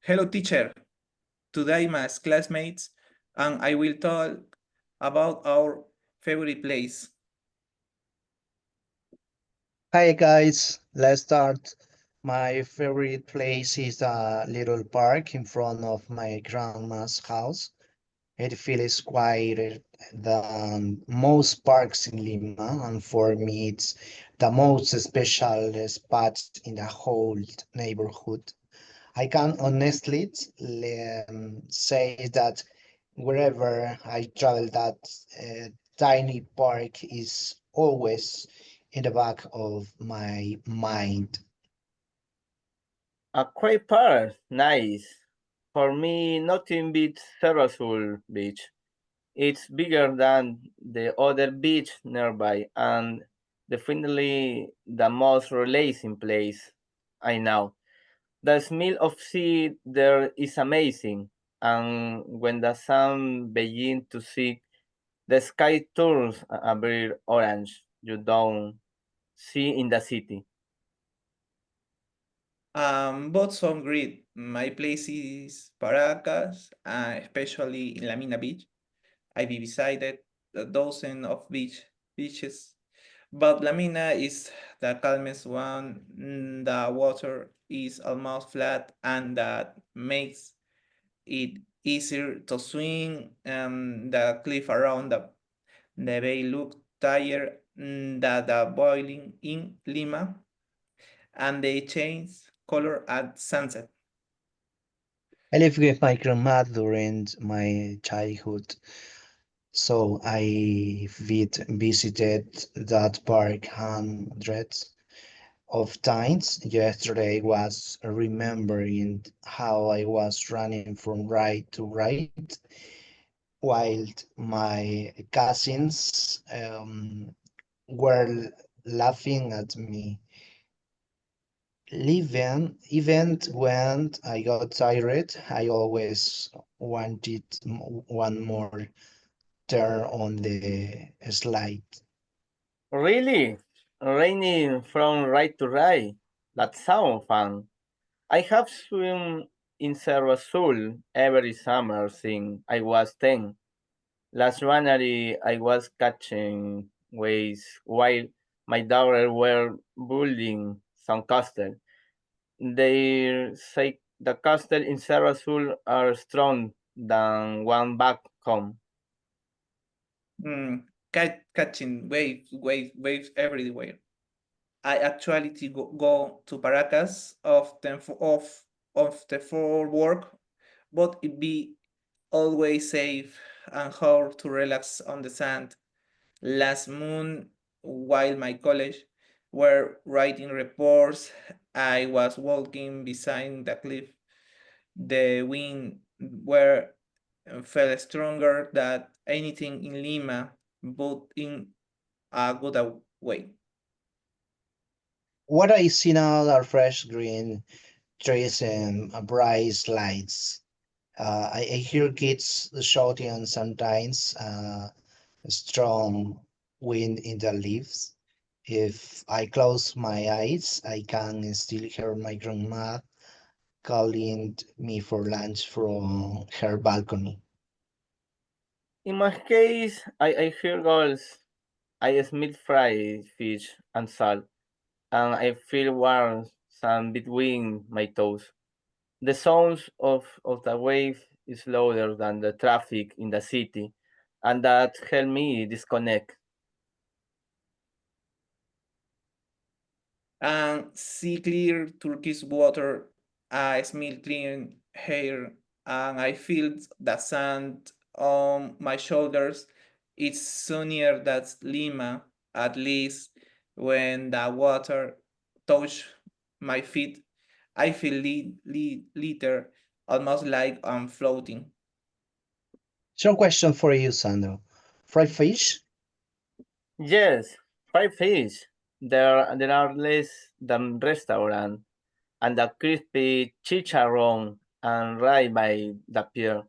Hello, teacher. Today, my classmates and I will talk about our favorite place. Hi guys, let's start. My favorite place is a little park in front of my grandma's house. It feels quieter than most parks in Lima, and for me, it's the most special spot in the whole neighborhood. I can honestly say that wherever I travel, that tiny park is always in the back of my mind. A quiet park, nice. For me, nothing beats Cerro Beach. It's bigger than the other beach nearby and definitely the most relaxing place I know. The smell of sea there is amazing, and when the sun begins to sink, the sky turns a very orange you don't see in the city. Both sound great. My place is Paracas, especially in La Mina Beach. I visited a dozen of beaches, but La Mina is the calmest one. The water is almost flat, and that makes it easier to swim. The cliff around the bay look tired than the boiling in Lima, and they change color at sunset. I lived with my grandma during my childhood, so visited that park hundreds of times. Yesterday was remembering how I was running from right to right while my cousins were laughing at me. Even when I got tired, I always wanted one more turn on the slide. Really? Raining from right to right? That sounds fun. I have swum in Cerro Azul every summer since I was 10. Last January, I was catching waves while my daughter were building some castle. They say the castle in Cerro Azul are strong than one back home. Catching waves everywhere. I actually go to Paracas often for work, but it be always safe and hard to relax on the sand. Last moon, while my college were writing reports, I was walking beside the cliff. The wind were felt stronger than anything in Lima, but in a good way. What I see now are fresh green trees and bright lights. I hear kids shouting and sometimes a strong wind in the leaves. If I close my eyes, I can still hear my grandma calling me for lunch from her balcony. In my case, I hear girls. I smell fried fish and salt, and I feel warm sand between my toes. The sounds of the wave is louder than the traffic in the city, and that help me disconnect. And see clear turquoise water. I smell clean hair, and I feel the sand on my shoulders. It's sunnier than Lima, at least when the water touch my feet. I feel lighter, almost like I'm floating. So, question for you, Sandro. Fried fish? Yes, fried fish. There are less than restaurant, and the crispy chicharron and right by the pier.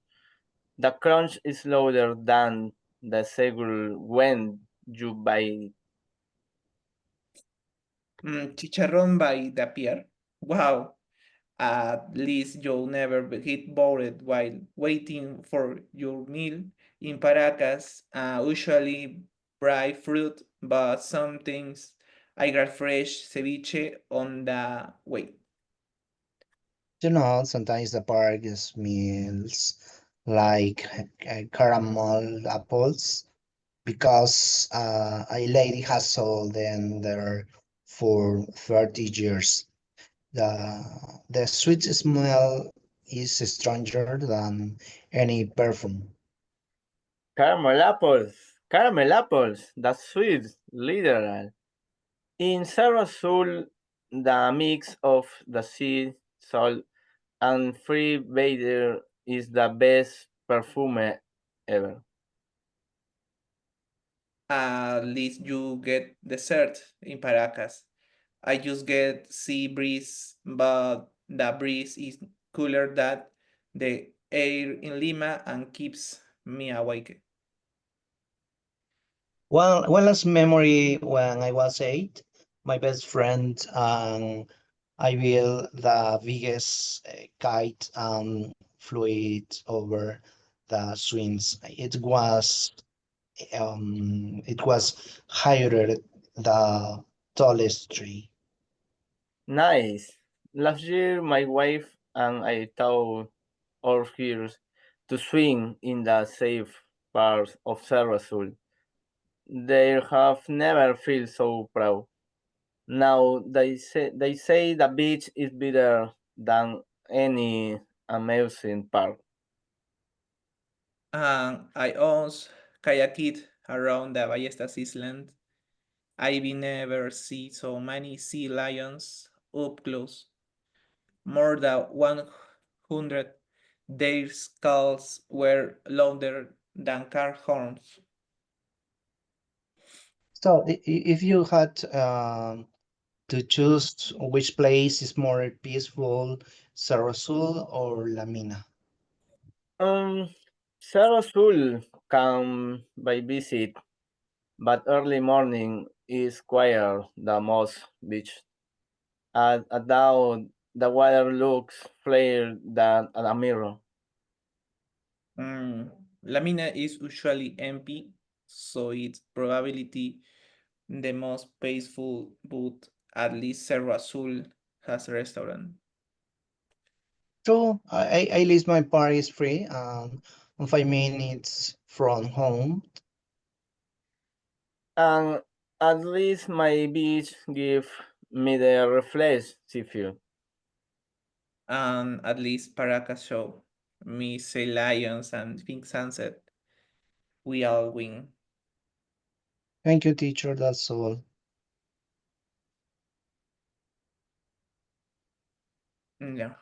The crunch is louder than the seagull when you bite. Chicharrón by the pier. Wow, At least you'll never get bored while waiting for your meal. In Paracas, usually dry fruit, but some things I got fresh ceviche on the way. Sometimes the park smells like caramel apples because a lady has sold them there for 30 years. The sweet smell is stronger than any perfume. Caramel apples, that's sweet, literal. In Cerro Azul, the mix of the sea salt and free bader is the best perfume ever. At least you get dessert in Paracas. I just get sea breeze, but the breeze is cooler than the air in Lima and keeps me awake. One last memory when I was 8, my best friend and I built the biggest kite and flew it over the swings. It was higher the tallest tree. Nice. Last year, my wife and I taught our girls to swim in the safe part of Cerro Azul. They have never felt so proud. Now they say the beach is better than any amusing park. And I also kayaked around the Ballestas Island. I've never seen so many sea lions up close. More than 100. Their skulls were louder than car horns. So if you had to choose which place is more peaceful, Cerro Azul or La Mina? Um, Cerro Azul can by visit, but early morning is quieter than most beach. At dawn, the water looks flared than a mirror. Mm, La Mina is usually empty, so it's probably the most peaceful, but at least Cerro Azul has a restaurant. True, I least my part is free and 5 minutes from home. And at least my beach give me the reflex seafood. And at least Paracas show me say lions and pink sunset. We all win. Thank you, teacher. That's all. Yeah.